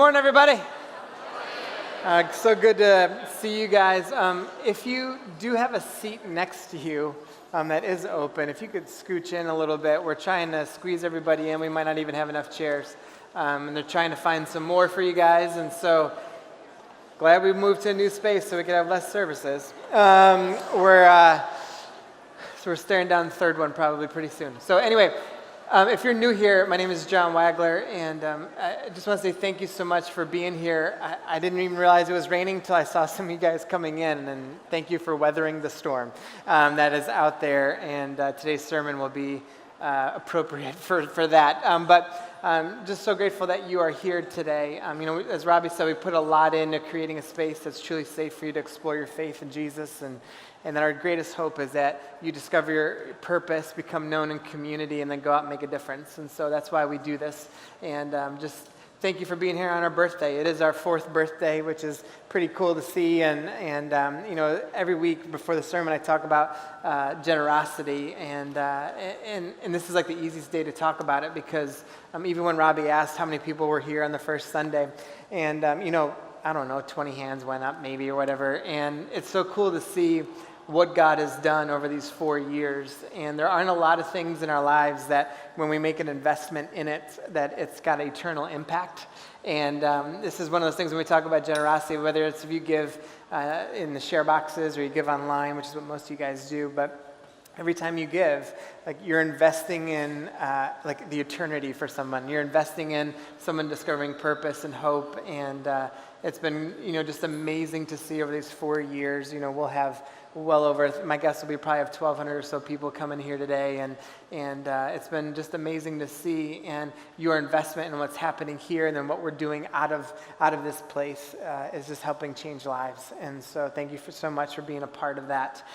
morning, everybody. So good to see you guys. If you do have a seat next to you that is open, if you could scooch in a little bit. We're trying to squeeze everybody in. We might not even have enough chairs. And they're trying to find some more for you guys. And so glad we moved to a new space so we could have less services. We're staring down the third one probably pretty soon. So anyway, if you're new here, my name is John Wagler, and I just want to say thank you so much for being here. I didn't even realize it was raining until I saw some of you guys coming in, and thank you for weathering the storm that is out there, and today's sermon will be appropriate for that. But I'm just so grateful that you are here today. As Robbie said, we put a lot into creating a space that's truly safe for you to explore your faith in Jesus, and that our greatest hope is that you discover your purpose, become known in community, and then go out and make a difference. And so that's why we do this. And just thank you for being here on our birthday. It is our 4th birthday, which is pretty cool to see. And every week before the sermon, I talk about generosity. And this is like the easiest day to talk about it because even when Robbie asked how many people were here on the first Sunday, and I don't know, 20 hands went up maybe or whatever. And it's so cool to see what God has done over these 4 years. And there aren't a lot of things in our lives that when we make an investment in it, that it's got an eternal impact. And this is one of those things when we talk about generosity, whether it's if you give in the share boxes or you give online, which is what most of you guys do, but every time you give, you're investing in the eternity for someone. You're investing in someone discovering purpose and hope. And it's been, just amazing to see over these 4 years. We'll have well over, my guess will be probably have 1,200 or so people coming here today, and it's been just amazing to see, and your investment in what's happening here and then what we're doing out of this place is just helping change lives. And so thank you so much for being a part of that.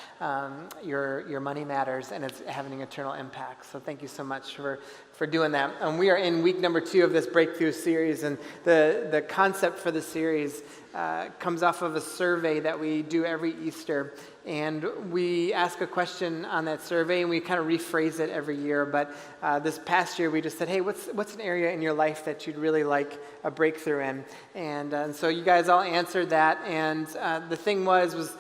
Your money matters, and it's having an eternal impact. So thank you so much for doing that. We are in week number 2 of this Breakthrough series, and the concept for the series comes off of a survey that we do every Easter. And we ask a question on that survey, and we kind of rephrase it every year. But this past year, we just said, hey, what's an area in your life that you'd really like a breakthrough in? And so you guys all answered that. And the thing was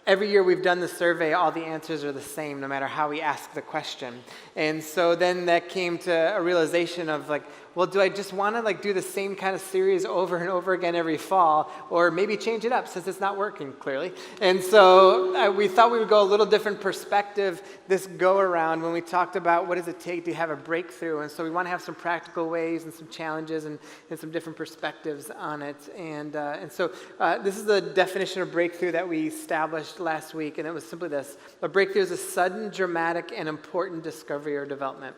every year we've done the survey, all the answers are the same, no matter how we ask the question. And so then that came to a realization of well, do I just want to do the same kind of series over and over again every fall, or maybe change it up since it's not working clearly? And so we thought we would go a little different perspective this go around when we talked about what does it take to have a breakthrough. And so we want to have some practical ways and some challenges and some different perspectives on it. And so this is the definition of breakthrough that we established last week, and it was simply this: a breakthrough is a sudden, dramatic, and important discovery or development.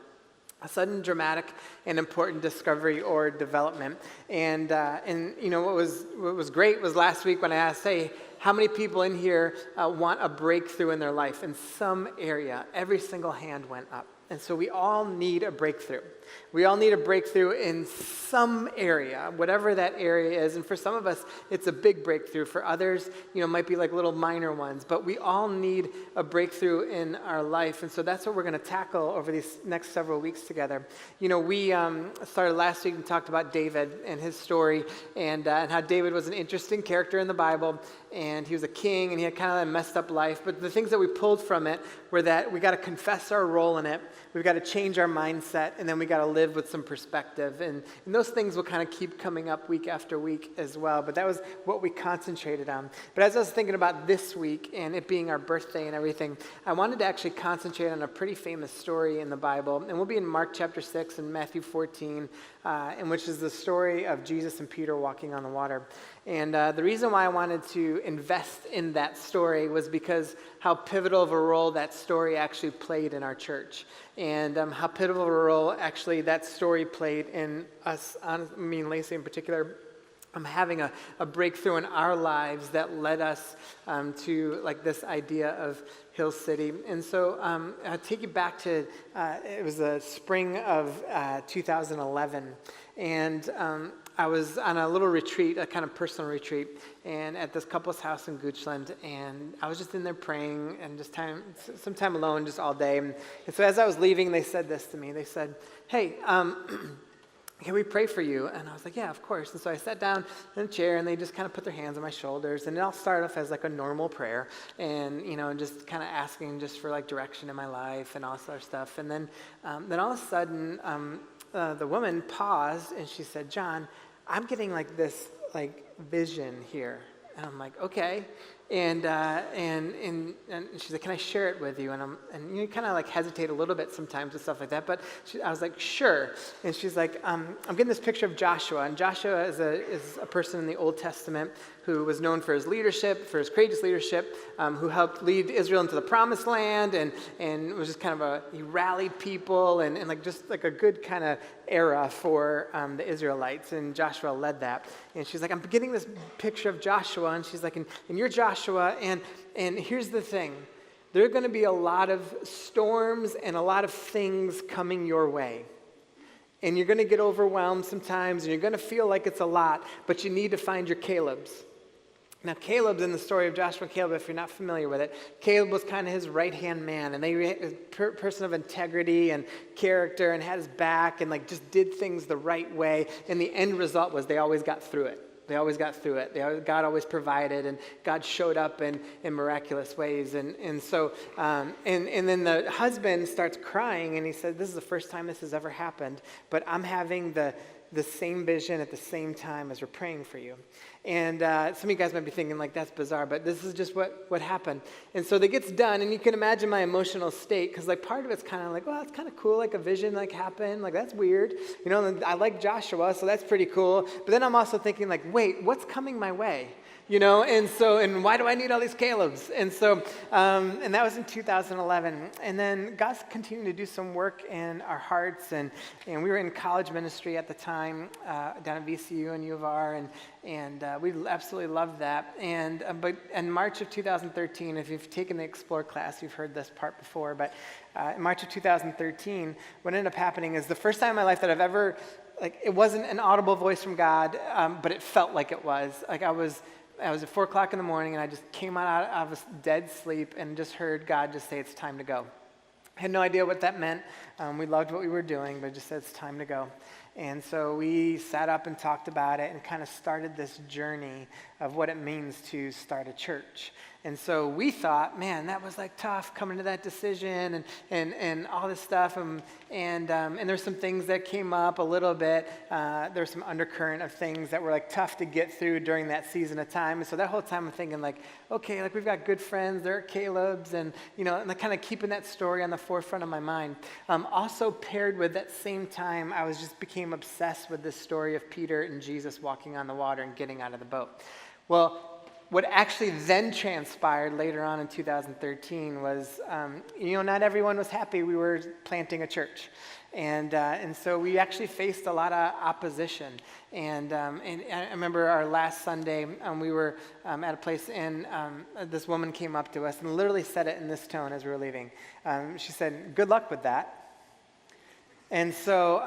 A sudden, dramatic, and important discovery or development. And what was great was last week when I asked, hey, how many people in here want a breakthrough in their life? In some area, every single hand went up. And so we all need a breakthrough. We all need a breakthrough in some area, whatever that area is. And for some of us, it's a big breakthrough. For others, it might be little minor ones. But we all need a breakthrough in our life. And so that's what we're going to tackle over these next several weeks together. We started last week and talked about David and his story and how David was an interesting character in the Bible. And he was a king, and he had kind of a messed up life. But the things that we pulled from it were that we got to confess our role in it. We've got to change our mindset, and then we got to live with some perspective. And those things will kind of keep coming up week after week as well. But that was what we concentrated on. But as I was thinking about this week and it being our birthday and everything, I wanted to actually concentrate on a pretty famous story in the Bible. And we'll be in Mark chapter 6 and Matthew 14, in which is the story of Jesus and Peter walking on the water. And the reason why I wanted to invest in that story was because how pivotal of a role that story actually played in our church. And how pivotal of a role actually that story played in us, me and Lacey in particular, having a breakthrough in our lives that led us to this idea of Hill City. And so I'll take you back to, it was the spring of 2011. And I was on a little retreat, a kind of personal retreat, and at this couple's house in Goochland, and I was just in there praying and just some time alone, just all day. And so as I was leaving, they said this to me. They said, hey, can we pray for you? And I was like, yeah, of course. And so I sat down in a chair, and they just kind of put their hands on my shoulders, and it all started off as like a normal prayer, and just kind of asking just for like direction in my life and all this other stuff. And then all of a sudden, the woman paused, and she said, John, I'm getting like this like vision here. And I'm like, okay. And she's like, can I share it with you? And you kind of like hesitate a little bit sometimes with stuff like that. But I was like, sure. And she's like, I'm getting this picture of Joshua. And Joshua is a person in the Old Testament who was known for his leadership, for his courageous leadership, who helped lead Israel into the Promised Land, and was just kind of he rallied people and like just like a good kind of era for the Israelites. And Joshua led that. And she's like, I'm getting this picture of Joshua, and she's like, and you're Joshua, and here's the thing. There are going to be a lot of storms and a lot of things coming your way. And you're going to get overwhelmed sometimes, and you're going to feel like it's a lot, but you need to find your Calebs. Now, Caleb's in the story of Joshua and Caleb, if you're not familiar with it, Caleb was kind of his right-hand man, and they were a person of integrity and character and had his back and like just did things the right way. And the end result was they always got through it. God always provided, and God showed up in miraculous ways. And so then the husband starts crying, and he said, this is the first time this has ever happened, but I'm having the same vision at the same time as we're praying for you. And some of you guys might be thinking, like, that's bizarre, but this is just what happened. And so that gets done, and you can imagine my emotional state, because, like, part of it's kind of like, well, it's kind of cool, like a vision, like, happened. Like, that's weird. I like Joshua, so that's pretty cool. But then I'm also thinking, like, wait, what's coming my way? And why do I need all these Calebs? And so, and that was in 2011. And then God's continuing to do some work in our hearts. And we were in college ministry at the time, down at VCU and U of R. And we absolutely loved that. But in March of 2013, if you've taken the Explore class, you've heard this part before. But in March of 2013, what ended up happening is the first time in my life that I've ever, like, it wasn't an audible voice from God, but it felt like it was. Like I was at 4 o'clock in the morning, and I just came out of a dead sleep and just heard God just say, it's time to go. I had no idea what that meant. We loved what we were doing, but it just said, it's time to go. And so we sat up and talked about it and kind of started this journey of what it means to start a church. And so we thought, man, that was like tough coming to that decision and all this stuff. And there's some things that came up a little bit. There's some undercurrent of things that were like tough to get through during that season of time. And so that whole time I'm thinking like, okay, like we've got good friends, there are Caleb's, and and kind of keeping that story on the forefront of my mind. Also paired with that same time, I became obsessed with this story of Peter and Jesus walking on the water and getting out of the boat. Well, what actually then transpired later on in 2013 was, not everyone was happy we were planting a church. And so we actually faced a lot of opposition. And I remember our last Sunday, we were at a place, and this woman came up to us and literally said it in this tone as we were leaving. She said, good luck with that. And so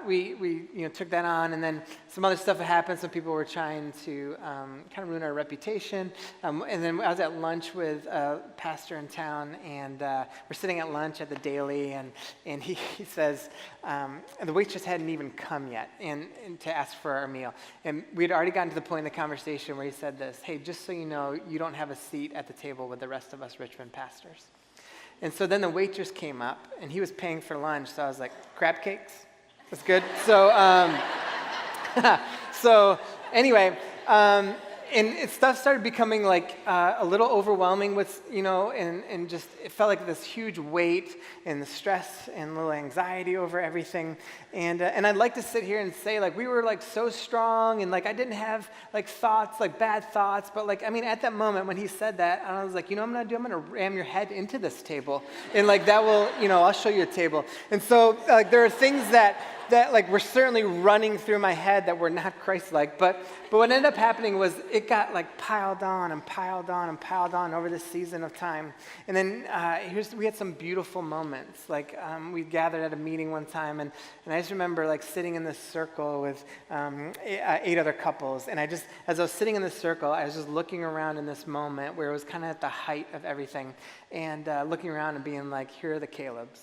we took that on, and then some other stuff happened. Some people were trying to kind of ruin our reputation. And then I was at lunch with a pastor in town, and we're sitting at lunch at the Daily, and he says, and the waitress hadn't even come yet and to ask for our meal. And we'd already gotten to the point in the conversation where he said this, hey, just so you know, you don't have a seat at the table with the rest of us Richmond pastors. And so then the waitress came up, and he was paying for lunch. So I was like, crab cakes? That's good. So, anyway, and stuff started becoming like a little overwhelming with, and just it felt like this huge weight and the stress and a little anxiety over everything. And I'd like to sit here and say like we were like so strong, and like I didn't have like thoughts, like bad thoughts, but like, I mean, at that moment when he said that, I was like, what I'm going to do? I'm going to ram your head into this table. And like that will, I'll show you a table. And so like there are things that like were certainly running through my head that were not Christ-like, but what ended up happening was it got like piled on and piled on and piled on over this season of time. And then we had some beautiful moments. Like we gathered at a meeting one time, and I just remember like sitting in this circle with 8 other couples, and as I was sitting in this circle, I was just looking around in this moment where it was kind of at the height of everything, and looking around and being like, here are the Calebs.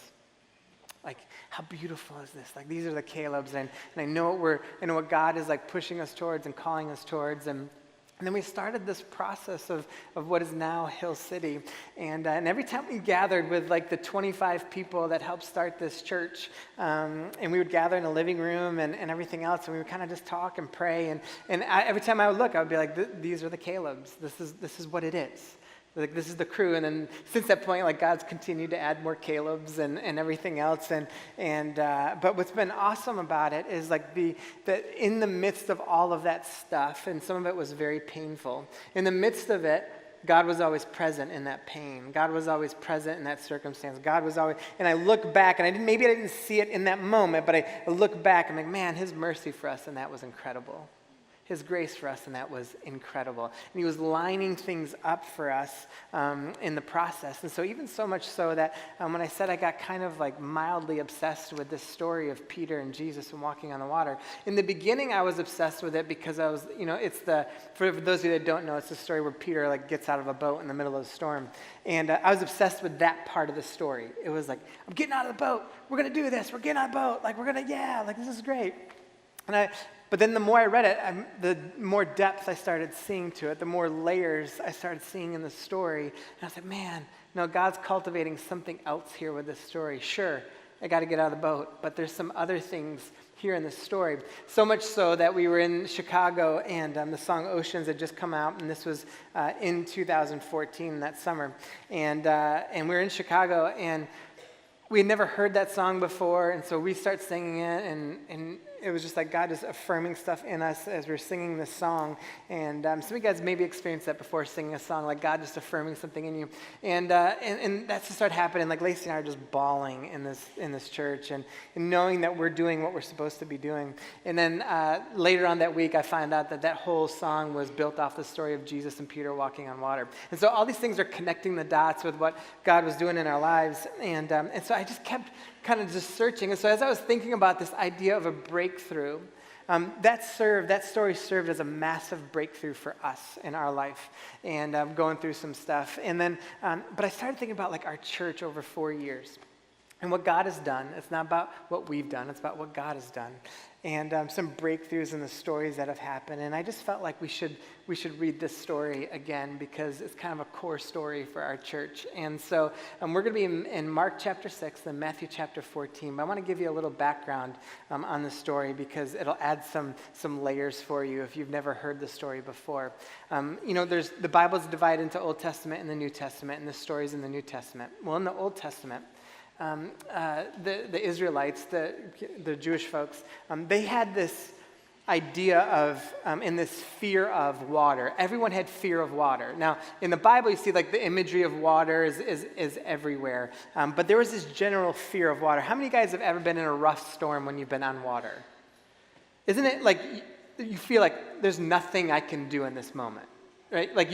Like, how beautiful is this? Like, these are the Calebs, and I know what God is like pushing us towards and calling us towards. And then we started this process of what is now Hill City. And every time we gathered with like the 25 people that helped start this church, and we would gather in a living room and everything else, and we would kind of just talk and pray. Every time I would look, I would be like, these are the Calebs. This is what it is. Like, this is the crew. And then since that point, like, God's continued to add more Calebs and everything else. But what's been awesome about it is like that in the midst of all of that stuff, and some of it was very painful, in the midst of it, God was always present in that pain. God was always present in that circumstance. God was always, and I look back, and maybe I didn't see it in that moment, but I look back and I'm like, man, his mercy for us, and that was incredible. His grace for us, and that was incredible. And he was lining things up for us in the process. And so even so much so that when I said I got kind of like mildly obsessed with this story of Peter and Jesus and walking on the water, in the beginning I was obsessed with it because I was, for those of you that don't know, it's the story where Peter like gets out of a boat in the middle of the storm. And I was obsessed with that part of the story. It was like, I'm getting out of the boat. We're going to do this. We're getting on a boat. Like, this is great. But then the more I read it, the more depth I started seeing to it, the more layers I started seeing in the story. And I was like, man, no, God's cultivating something else here with this story. Sure, I got to get out of the boat, but there's some other things here in this story. So much so that we were in Chicago, and the song Oceans had just come out, and this was in 2014, that summer. And we were in Chicago, and we had never heard that song before, and so we start singing it, and it was just like God is affirming stuff in us as we're singing this song. And some of you guys maybe experienced that before, singing a song, like God just affirming something in you. And that just started happening. Like Lacey and I are just bawling in this church, and knowing that we're doing what we're supposed to be doing. And then later on that week, I find out that whole song was built off the story of Jesus and Peter walking on water. And so all these things are connecting the dots with what God was doing in our lives. And so I just kept kind of just searching. And so as I was thinking about this idea of a breakthrough, that story served as a massive breakthrough for us in our life, and going through some stuff. And then, but I started thinking about like our church over 4 years and what God has done. It's not about what we've done, it's about what God has done. And some breakthroughs in the stories that have happened. And I just felt like we should read this story again because it's kind of a core story for our church. And so we're going to be in Mark chapter 6 and Matthew chapter 14. But I want to give you a little background on the story because it'll add some layers for you if you've never heard the story before. The Bible is divided into Old Testament and the New Testament, and the story's in the New Testament. Well, in the Old Testament, the Israelites, the Jewish folks, they had this idea of, in this fear of water. Everyone had fear of water. Now, in the Bible, you see like the imagery of water is everywhere. But there was this general fear of water. How many of you guys have ever been in a rough storm when you've been on water? Isn't it like you feel like there's nothing I can do in this moment, right? Like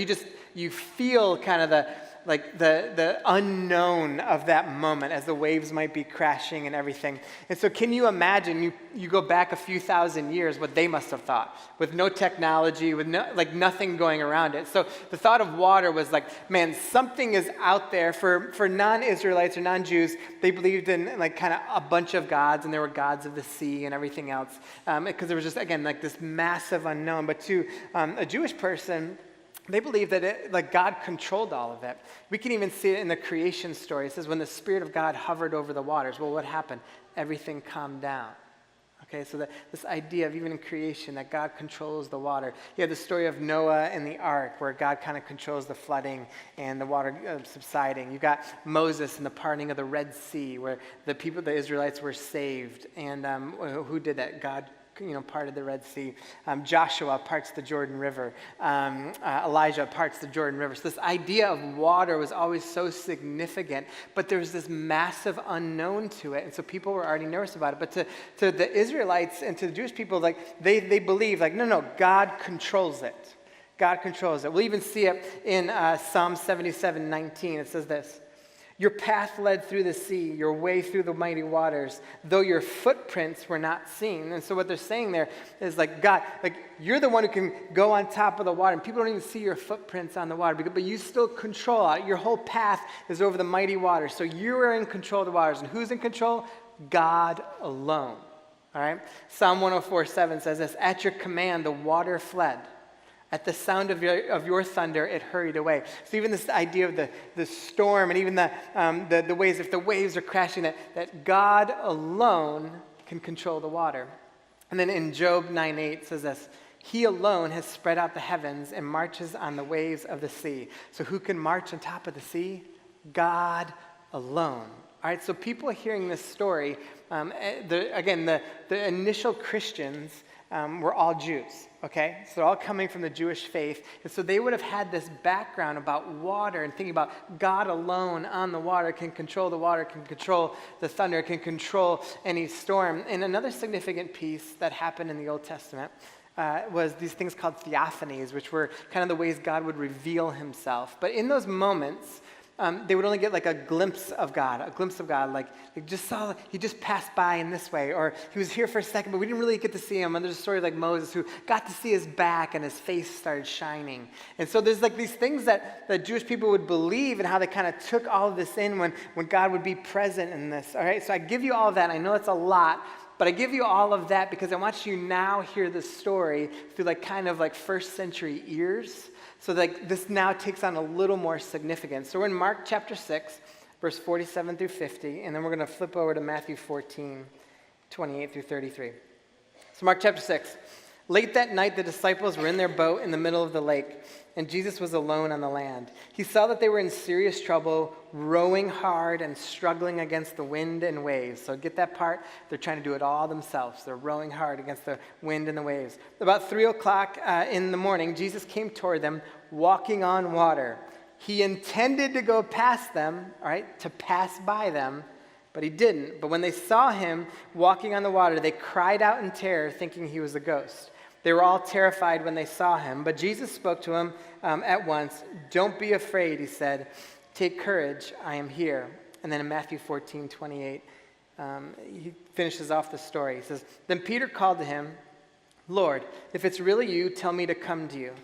you feel kind of the unknown of that moment as the waves might be crashing and everything. And so can you imagine, you go back a few thousand years, what they must have thought, with no technology, with nothing going around it. So the thought of water was like, man, something is out there. For non-Israelites or non-Jews, they believed in like kind of a bunch of gods, and there were gods of the sea and everything else, because there was just, again, like this massive unknown. But to a Jewish person, they believe that God controlled all of it. We can even see it in the creation story. It says when the Spirit of God hovered over the waters, well, what happened? Everything calmed down. Okay, so this idea of even in creation that God controls the water. You have the story of Noah and the ark where God kind of controls the flooding and the water subsiding. You've got Moses and the parting of the Red Sea where the Israelites were saved. And who did that? God parted the Red Sea. Joshua parts the Jordan River. Elijah parts the Jordan River. So this idea of water was always so significant, but there was this massive unknown to it, and so people were already nervous about it. But to the Israelites and to the Jewish people, like they believe, like no, God controls it. God controls it. We'll even see it in Psalm 77:19. It says this: your path led through the sea, your way through the mighty waters, though your footprints were not seen. And so what they're saying there is like, God, like you're the one who can go on top of the water, and people don't even see your footprints on the water, but you still control it. Your whole path is over the mighty waters. So you are in control of the waters. And who's in control? God alone. All right? Psalm 104:7 says this, at your command, the water fled. At the sound of your thunder, it hurried away. So even this idea of the storm and even the waves, if the waves are crashing, that God alone can control the water. And then in Job 9:8 says this, he alone has spread out the heavens and marches on the waves of the sea. So who can march on top of the sea? God alone. All right, so people hearing this story, the initial Christians were all Jews, okay? So they're all coming from the Jewish faith. And so they would have had this background about water and thinking about God alone on the water, can control the water, can control the thunder, can control any storm. And another significant piece that happened in the Old Testament was these things called theophanies, which were kind of the ways God would reveal himself. But in those moments, they would only get like a glimpse of God, like they just saw, he just passed by in this way, or he was here for a second, but we didn't really get to see him. And there's a story like Moses who got to see his back and his face started shining. And so there's like these things that the Jewish people would believe and how they kind of took all of this in when God would be present in this. All right, so I give you all of that. I know it's a lot, but I give you all of that because I want you now hear this story through like kind of like first century ears. So like this now takes on a little more significance. So we're in Mark chapter 6, verse 47 through 50, and then we're going to flip over to Matthew 14, 28 through 33. So Mark chapter 6. Late that night, the disciples were in their boat in the middle of the lake, and Jesus was alone on the land. He saw that they were in serious trouble, rowing hard and struggling against the wind and waves. So get that part? They're trying to do it all themselves. They're rowing hard against the wind and the waves. About 3 o'clock in the morning, Jesus came toward them, walking on water. He intended to go past them, all right, to pass by them, but he didn't. But when they saw him walking on the water, they cried out in terror, thinking he was a ghost. They were all terrified when they saw him, but Jesus spoke to him at once. Don't be afraid, he said. Take courage, I am here. And then in Matthew 14, 28, he finishes off the story. He says, then Peter called to him, Lord, if it's really you, tell me to come to you,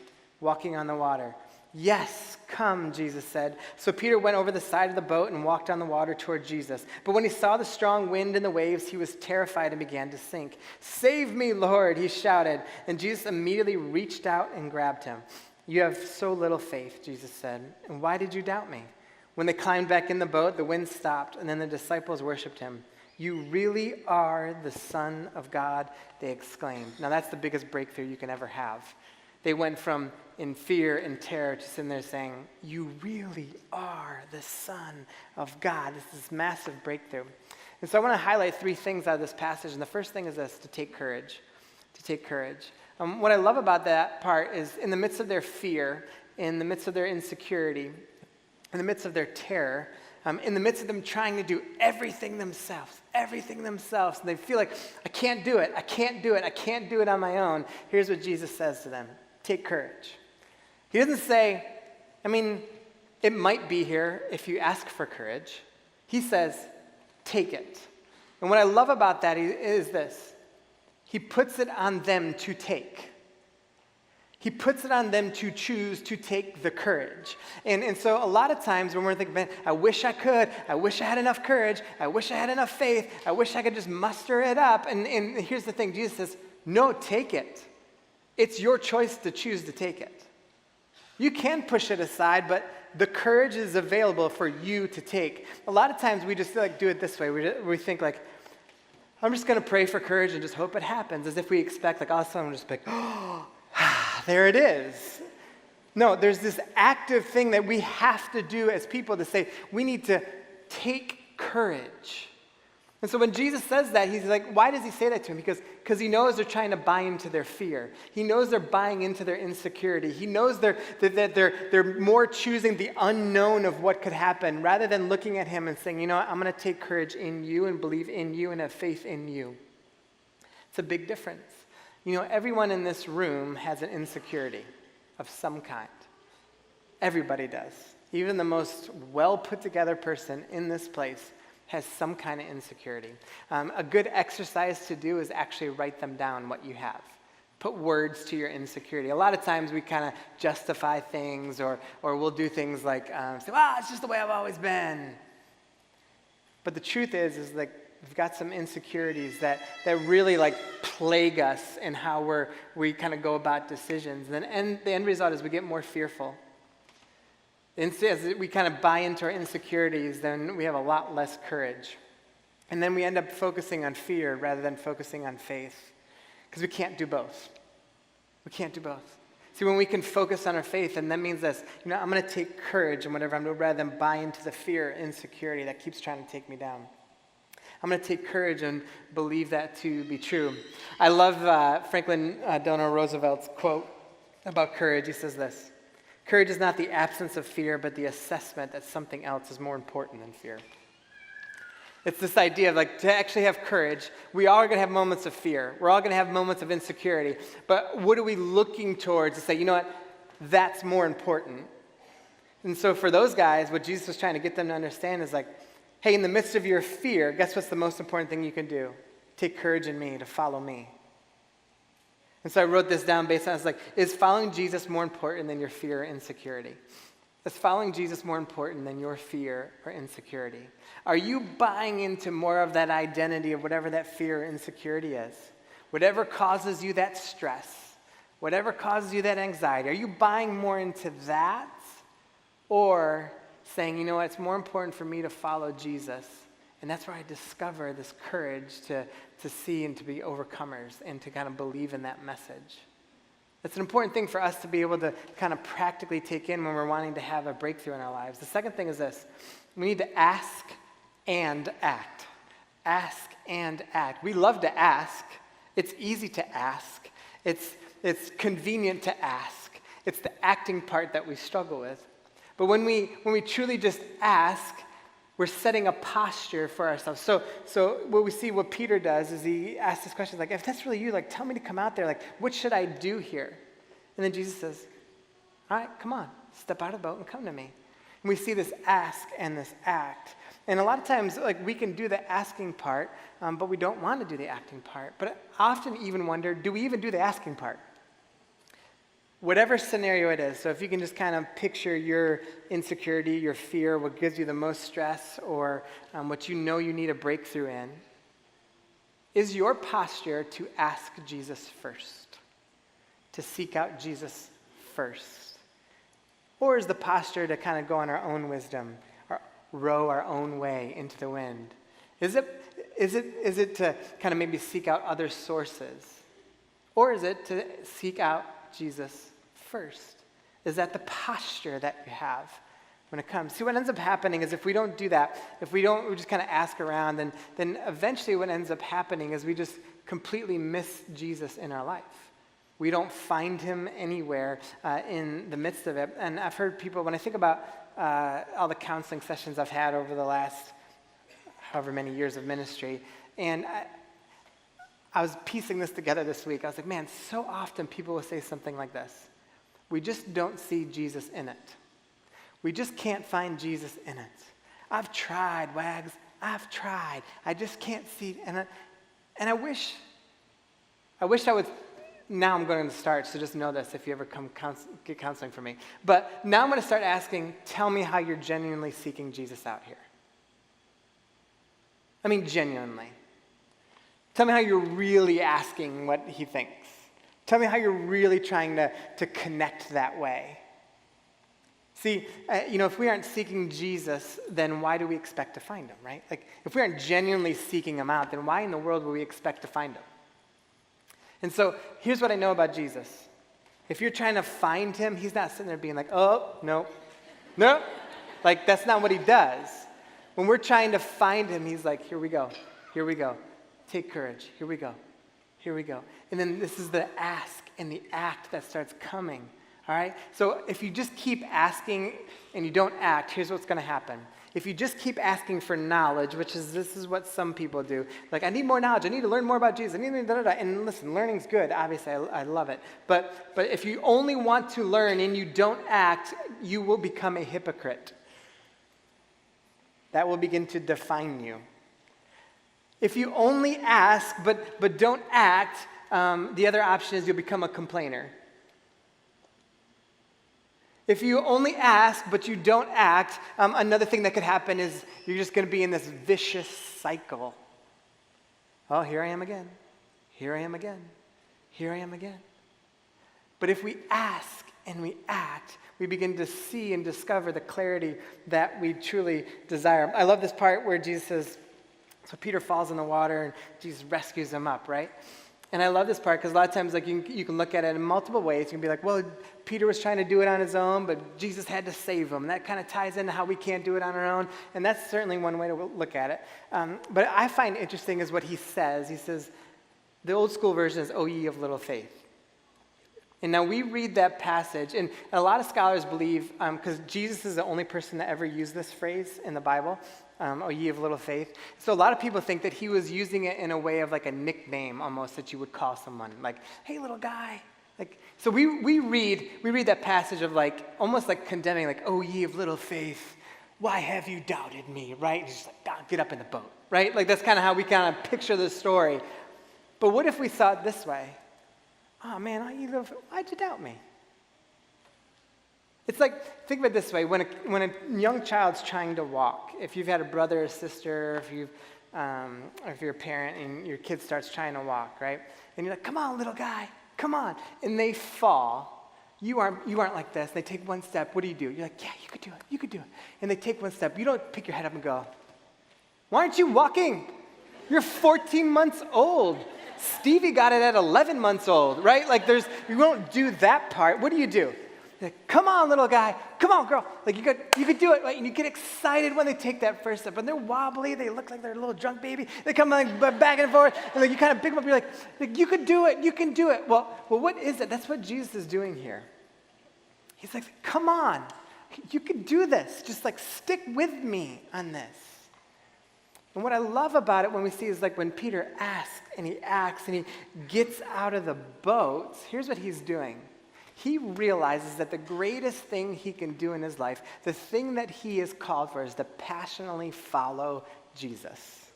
walking on the water. Yes, come, Jesus said. So Peter went over the side of the boat and walked on the water toward Jesus. But when he saw the strong wind and the waves, he was terrified and began to sink. Save me, Lord, he shouted. And Jesus immediately reached out and grabbed him. You have so little faith, Jesus said. And why did you doubt me? When they climbed back in the boat, the wind stopped, and then the disciples worshiped him. You really are the Son of God, they exclaimed. Now that's the biggest breakthrough you can ever have. They went from in fear and terror to sitting there saying, you really are the Son of God. This is massive breakthrough. And so I want to highlight 3 things out of this passage. And the first thing is this, to take courage. To take courage. What I love about that part is in the midst of their fear, in the midst of their insecurity, in the midst of their terror, in the midst of them trying to do everything themselves, and they feel like, I can't do it on my own. Here's what Jesus says to them. Take courage. He doesn't say, it might be here if you ask for courage. He says, take it. And what I love about that is this. He puts it on them to take. He puts it on them to choose to take the courage. And so a lot of times when we're thinking, man, I wish I could, I wish I had enough courage, I wish I had enough faith, I wish I could just muster it up. And here's the thing, Jesus says, no, take it. It's your choice to choose to take it. You can push it aside, but the courage is available for you to take. A lot of times we just like do it this way. We think like, I'm just going to pray for courage and just hope it happens, as if we expect like all of a sudden we're just like, oh, there it is. No, there's this active thing that we have to do as people to say, we need to take courage. And so when Jesus says that, he's like, why does he say that to him? Because he knows they're trying to buy into their fear. He knows they're buying into their insecurity. He knows that they're more choosing the unknown of what could happen rather than looking at him and saying, you know what, I'm going to take courage in you and believe in you and have faith in you. It's a big difference. You know, everyone in this room has an insecurity of some kind. Everybody does. Even the most well put together person in this place has some kind of insecurity. A good exercise to do is actually write them down, what you have. Put words to your insecurity. A lot of times we kind of justify things or we'll do things like say, well, it's just the way I've always been. But the truth is like We've got some insecurities that really like plague us in how we kind of go about decisions. And the end result is we get more fearful. As we kind of buy into our insecurities, then we have a lot less courage. And then we end up focusing on fear rather than focusing on faith. Because we can't do both. We can't do both. See, when we can focus on our faith, and that means this, I'm going to take courage in whatever I'm doing rather than buy into the fear, insecurity that keeps trying to take me down. I'm going to take courage and believe that to be true. I love Franklin Delano Roosevelt's quote about courage. He says this: "Courage is not the absence of fear, but the assessment that something else is more important than fear." It's this idea of like to actually have courage, we all are going to have moments of fear. We're all going to have moments of insecurity. But what are we looking towards to say, you know what, that's more important? And so for those guys, what Jesus was trying to get them to understand is like, hey, in the midst of your fear, guess what's the most important thing you can do? Take courage in me, to follow me. And so I wrote this down based on, I was like, is following Jesus more important than your fear or insecurity? Is following Jesus more important than your fear or insecurity? Are you buying into more of that identity of whatever that fear or insecurity is? Whatever causes you that stress, whatever causes you that anxiety, are you buying more into that? Or saying, you know what, it's more important for me to follow Jesus. And that's where I discover this courage to see and to be overcomers and to kind of believe in that message. It's an important thing for us to be able to kind of practically take in when we're wanting to have a breakthrough in our lives. The second thing is this: we need to ask and act. Ask and act. We love to ask. It's easy to ask. It's convenient to ask. It's the acting part that we struggle with. But when we truly just ask, we're setting a posture for ourselves. So what we see, what Peter does is he asks this question, like, if that's really you, like, tell me to come out there. Like, what should I do here? And then Jesus says, all right, come on, step out of the boat and come to me. And we see this ask and this act. And a lot of times, like, we can do the asking part, but we don't want to do the acting part. But I often even wonder, do we even do the asking part? Whatever scenario it is, so if you can just kind of picture your insecurity, your fear, what gives you the most stress, or what you know you need a breakthrough in, is your posture to ask Jesus first, to seek out Jesus first? Or is the posture to kind of go on our own wisdom, or row our own way into the wind? Is it to kind of maybe seek out other sources? Or is it to seek out Jesus first? Is that the posture that you have when it comes? See, what ends up happening is if we don't do that, we just kind of ask around, then eventually what ends up happening is we just completely miss Jesus in our life. We don't find him anywhere in the midst of it. And I've heard people, when I think about all the counseling sessions I've had over the last however many years of ministry, and I was piecing this together this week. I was like, man, so often people will say something like this: we just don't see Jesus in it. We just can't find Jesus in it. I've tried, Wags. I've tried. I just can't see. And I wish I would. Now I'm going to start, so just know this if you ever come get counseling from me. But now I'm going to start asking, tell me how you're genuinely seeking Jesus out here. I mean, genuinely. Tell me how you're really asking what he thinks. Tell me how you're really trying to connect that way. See, if we aren't seeking Jesus, then why do we expect to find him, right? Like, if we aren't genuinely seeking him out, then why in the world would we expect to find him? And so, here's what I know about Jesus. If you're trying to find him, he's not sitting there being like, oh, no. Like, that's not what he does. When we're trying to find him, he's like, here we go. Take courage. Here we go. And then this is the ask and the act that starts coming. All right? So if you just keep asking and you don't act, here's what's going to happen. If you just keep asking for knowledge, this is what some people do. Like, I need more knowledge. I need to learn more about Jesus. And listen, learning's good. Obviously, I love it. But if you only want to learn and you don't act, you will become a hypocrite. That will begin to define you. If you only ask but don't act, the other option is you'll become a complainer. If you only ask but you don't act, another thing that could happen is you're just going to be in this vicious cycle Oh, here I am again. Here I am again. Here I am again. But if we ask and we act, we begin to see and discover the clarity that we truly desire. I love this part where Jesus says, so Peter falls in the water and Jesus rescues him up, right? And I love this part because a lot of times like you can look at it in multiple ways. You can be like, well, Peter was trying to do it on his own, but Jesus had to save him. That kind of ties into how we can't do it on our own. And that's certainly one way to look at it. But I find interesting is what he says. He says, the old school version is, "O ye of little faith." And now we read that passage, and a lot of scholars believe, because Jesus is the only person that ever used this phrase in the Bible, "O ye of little faith." So a lot of people think that he was using it in a way of like a nickname almost that you would call someone, like, "Hey, little guy." Like, so we read that passage of like, almost like condemning, like, "O ye of little faith, why have you doubted me?" Right? And he's just like, "God, get up in the boat," right? Like that's kind of how we kind of picture the story. But what if we thought this way? Oh man, why'd you doubt me? It's like, think of it this way, when a young child's trying to walk, if you've had a brother or sister, or if you're a parent and your kid starts trying to walk, right? And you're like, "Come on, little guy, come on." And they fall. You aren't like this. They take one step. What do? You're like, "Yeah, you could do it. And they take one step. You don't pick your head up and go, "Why aren't you walking? You're 14 months old. Stevie got it at 11 months old," right? Like you don't do that part. What do? You're like, "Come on, little guy. Come on, girl." Like you could do it, right? And you get excited when they take that first step. And they're wobbly. They look like they're a little drunk baby. They come like back and forth. And like you kind of pick them up. You're like, "You could do it. You can do it." Well, what is it? That's what Jesus is doing here. He's like, "Come on. You can do this. Just like stick with me on this." And what I love about it when we see is like when Peter asks and he acts and he gets out of the boat, here's what he's doing. He realizes that the greatest thing he can do in his life, the thing that he is called for, is to passionately follow Jesus.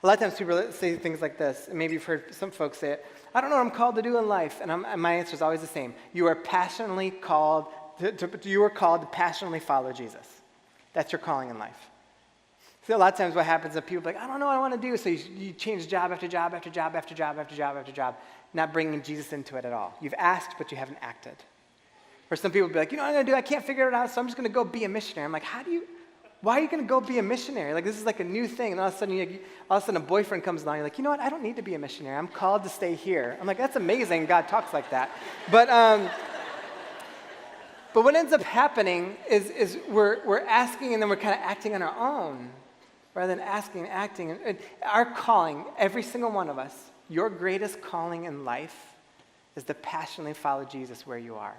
A lot of times people say things like this, and maybe you've heard some folks say it, "I don't know what I'm called to do in life," and my answer is always the same. You are passionately called to passionately follow Jesus. That's your calling in life. See, a lot of times what happens is people are like, "I don't know what I want to do," so you change job after job after job after job after job after job, not bringing Jesus into it at all. You've asked, but you haven't acted. Or some people will be like, "You know what I'm going to do? I can't figure it out, so I'm just going to go be a missionary." I'm like, why are you going to go be a missionary? Like, this is like a new thing, and all of a sudden a boyfriend comes along, you're like, "You know what? I don't need to be a missionary. I'm called to stay here." I'm like, that's amazing. God talks like that. But what ends up happening is we're asking, and then we're kind of acting on our own, rather than asking and acting. And our calling, every single one of us, your greatest calling in life is to passionately follow Jesus where you are.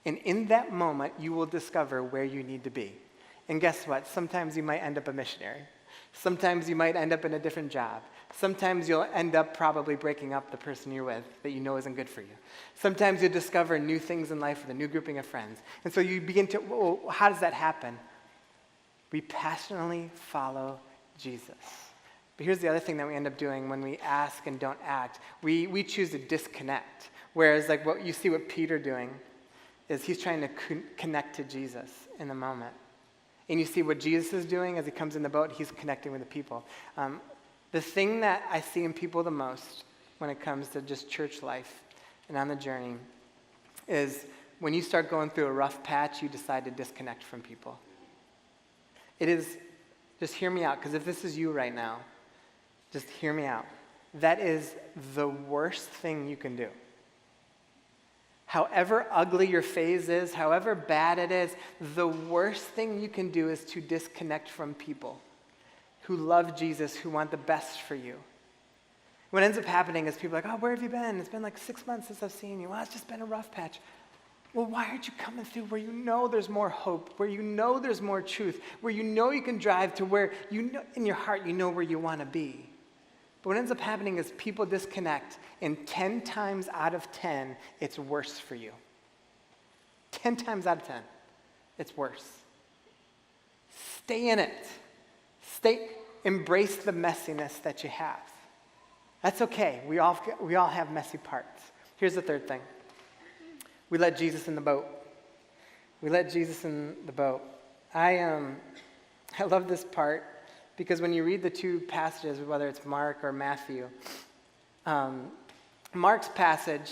And in that moment, you will discover where you need to be. And guess what? Sometimes you might end up a missionary. Sometimes you might end up in a different job. Sometimes you'll end up probably breaking up the person you're with that you know isn't good for you. Sometimes you'll discover new things in life with a new grouping of friends. And so you begin to, well, how does that happen? We passionately follow Jesus. But here's the other thing that we end up doing when we ask and don't act. We choose to disconnect. Whereas like what you see what Peter doing is he's trying to connect to Jesus in the moment. And you see what Jesus is doing as he comes in the boat, he's connecting with the people. The thing that I see in people the most when it comes to just church life and on the journey is when you start going through a rough patch, you decide to disconnect from people. It is, just hear me out, because if this is you right now, just hear me out. That is the worst thing you can do. However ugly your phase is, however bad it is, the worst thing you can do is to disconnect from people who love Jesus, who want the best for you. What ends up happening is people are like, "Oh, where have you been? It's been like 6 months since I've seen you." "Well, it's just been a rough patch." Well, why aren't you coming through where you know there's more hope, where you know there's more truth, where you know you can drive to where you know in your heart you know where you want to be? But what ends up happening is people disconnect, and 10 times out of 10, it's worse for you. 10 times out of 10, it's worse. Stay in it. Embrace the messiness that you have. That's okay. We all have messy parts. Here's the third thing. We let Jesus in the boat. We let Jesus in the boat. I love this part because when you read the two passages, whether it's Mark or Matthew, Mark's passage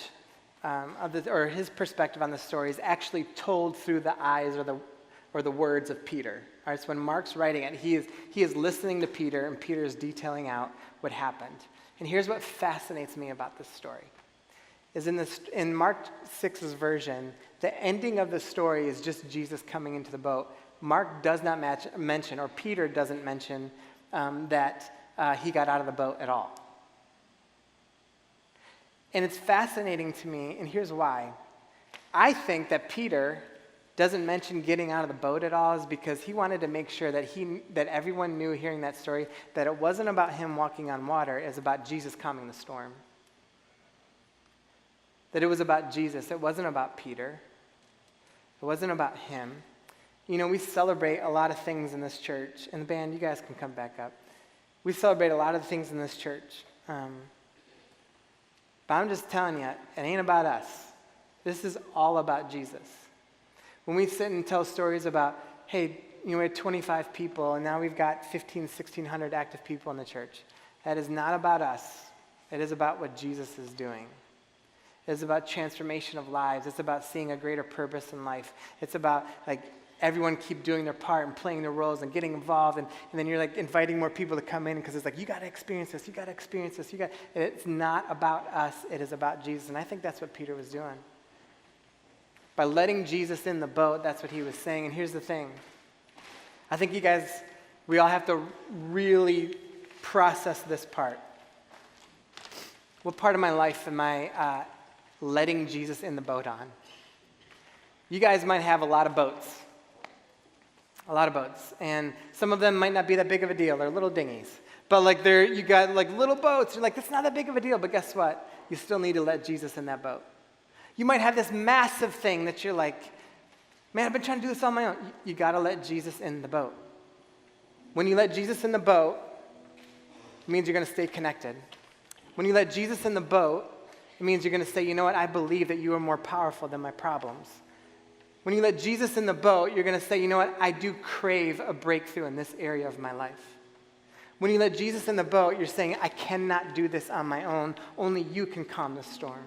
or his perspective on the story is actually told through the eyes or the words of Peter. All right, so when Mark's writing it, he is listening to Peter, and Peter is detailing out what happened. And here's what fascinates me about this story. Is in Mark 6's version, the ending of the story is just Jesus coming into the boat. Mark does not mention, or Peter doesn't mention, that he got out of the boat at all. And it's fascinating to me, and here's why. I think that Peter doesn't mention getting out of the boat at all is because he wanted to make sure that everyone knew hearing that story that it wasn't about him walking on water, it was about Jesus calming the storm. That it was about Jesus. It wasn't about Peter. It wasn't about him. You know, we celebrate a lot of things in this church. And the band, you guys can come back up. We celebrate a lot of things in this church. But I'm just telling you, it ain't about us. This is all about Jesus. When we sit and tell stories about, hey, you know, we had 25 people, and now we've got 1,600 active people in the church. That is not about us. It is about what Jesus is doing. It's about transformation of lives. It's about seeing a greater purpose in life. It's about, like, everyone keep doing their part and playing their roles and getting involved. And then you're, like, inviting more people to come in because it's like, you got to experience this. You got to experience this. It's not about us. It is about Jesus. And I think that's what Peter was doing. By letting Jesus in the boat, that's what he was saying. And here's the thing. I think you guys, we all have to really process this part. What part of my life am I letting Jesus in the boat on? You guys might have a lot of boats. A lot of boats. And some of them might not be that big of a deal. They're little dinghies. But like you got like little boats. You're like, that's not that big of a deal. But guess what? You still need to let Jesus in that boat. You might have this massive thing that you're like, man, I've been trying to do this on my own. You got to let Jesus in the boat. When you let Jesus in the boat, it means you're going to stay connected. When you let Jesus in the boat, it means you're going to say, you know what, I believe that you are more powerful than my problems. When you let Jesus in the boat, you're going to say, you know what, I do crave a breakthrough in this area of my life. When you let Jesus in the boat, you're saying, I cannot do this on my own. Only you can calm the storm.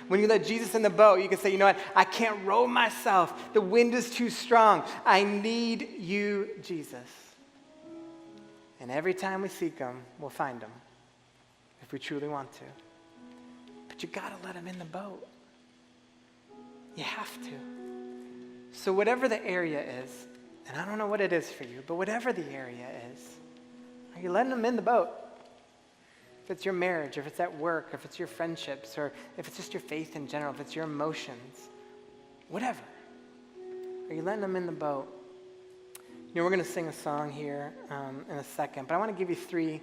When you let Jesus in the boat, you can say, you know what, I can't row myself. The wind is too strong. I need you, Jesus. And every time we seek him, we'll find him if we truly want to. But you got to let him in the boat. You have to. So whatever the area is, and I don't know what it is for you, but whatever the area is, are you letting him in the boat? If it's your marriage, if it's at work, if it's your friendships, or if it's just your faith in general, if it's your emotions, whatever. Are you letting him in the boat? You know, we're going to sing a song here in a second, but I want to give you 3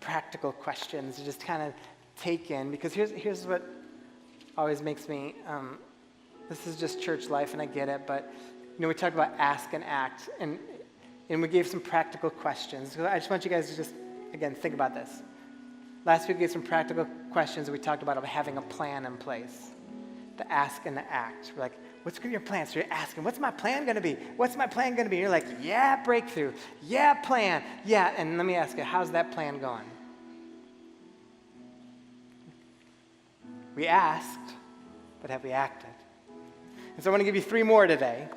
practical questions to just kind of take in, because here's what always makes me, this is just church life, and I get it, but, you know, we talk about ask and act, and we gave some practical questions. So I just want you guys to just, again, think about this. Last week we gave some practical questions that we talked about having a plan in place. The ask and the act. We're like, what's your plan? So you're asking, what's my plan going to be? What's my plan going to be? And you're like, yeah, breakthrough. Yeah, plan. Yeah, and let me ask you, how's that plan going? We asked, but have we acted? And so I want to give you 3 more today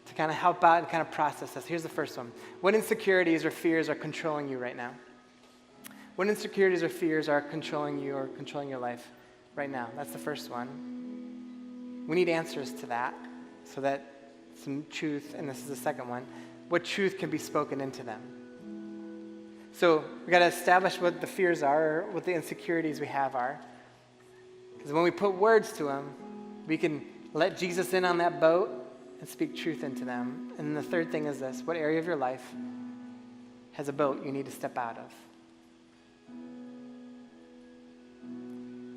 to kind of help out and kind of process this. Here's the first one. What insecurities or fears are controlling you right now? What insecurities or fears are controlling you or controlling your life right now? That's the first one. We need answers to that so that some truth, and this is the second one, what truth can be spoken into them. So we got to establish what the fears are, what the insecurities we have are. Because when we put words to them, we can let Jesus in on that boat and speak truth into them. And the third thing is this: what area of your life has a boat you need to step out of?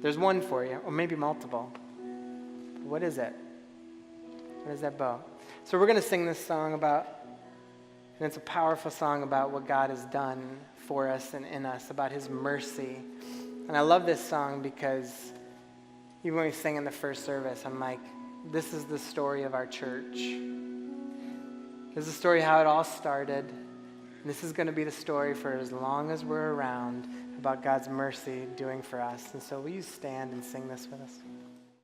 There's one for you, or maybe multiple. What is it? What is that boat? So we're going to sing this song about, and it's a powerful song about what God has done for us and in us, about his mercy. And I love this song because even when we sang in the first service, I'm like, this is the story of our church. This is the story of how it all started. And this is going to be the story for as long as we're around about God's mercy doing for us. And so will you stand and sing this with us?